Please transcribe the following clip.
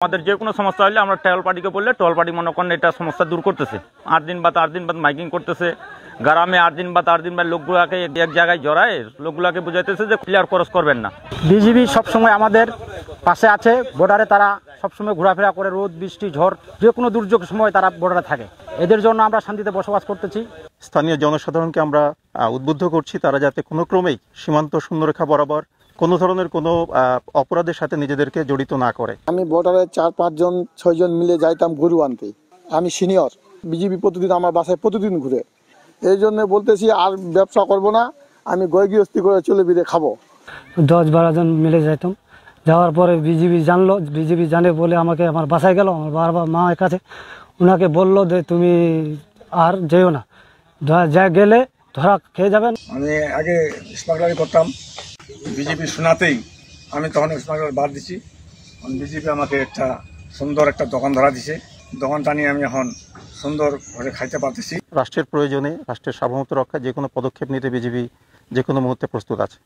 আমাদের যে কোনো সমস্যা হলে আমরা টহল পার্টিকে বললে টহল পার্টি মনে করেন এটা সমস্যা দূর করতেছে। 8 দিন বাদ মাইকিং করতেছে গ্রামে, 8 দিন বাদ লোকগুলাকে এক জায়গায় জড়ায় লোকগুলাকে বুঝাইতেছে যে ক্লিয়ার ক্রস করবেন না। বিজিবি সবসময় আমাদের পাশে আছে। বর্ডারে তারা সবসময় ঘোরাফেরা করে, রোদ বৃষ্টি ঝড় যে কোনো দুর্যোগ সময় তারা বর্ডারে থাকে। এদের জন্য আমরা শান্তিতে বসবাস করতেছি। স্থানীয় জনসাধারণকে আমরা উদ্বুদ্ধ করছি তারা যাতে কোনো ক্রমেই সীমান্ত শূন্যরেখা বরাবর কোনো ধরনের কোনো অপরাধের সাথে নিজেদেরকে জড়িত না করে। আমি বর্ডারে 4-5 জন 6 জন মিলে যাইতাম গরু আনতে। আমি সিনিয়র, বিজিবি প্রতিদিন আমার বাসায় প্রতিদিন ঘুরে। এই জন্য বলতেছি আর ব্যবসা করব না, আমি গৃহস্থী করে চলে বিদে খাবো। 10-12 জন মিলে যাইতাম। যাওয়ার পরে বিজিবি জানলো, বিজিবি জানে বলে আমাকে আমার বাসায় গেল, আমার বাবা মায়ের কাছে। ওনাকে বললো যে তুমি আর যেও না, যা গেলে ধরা খেয়ে যাবেন। আমি আগে স্মাগলারি করতাম, বিজেপি শোনাতেই আমি তখন স্মাগলার বাদ দিছি। বিজেপি আমাকে একটা সুন্দর একটা দোকান ধরা দিছে। দোকানটা নিয়ে আমি এখন সুন্দর করে খাইতে পারতেছি। রাষ্ট্রের প্রয়োজনে, রাষ্ট্রের সার্বভৌমত্ব রক্ষায় যে কোনো পদক্ষেপ নিতে বিজেপি যে কোনো মুহূর্তে প্রস্তুত আছে।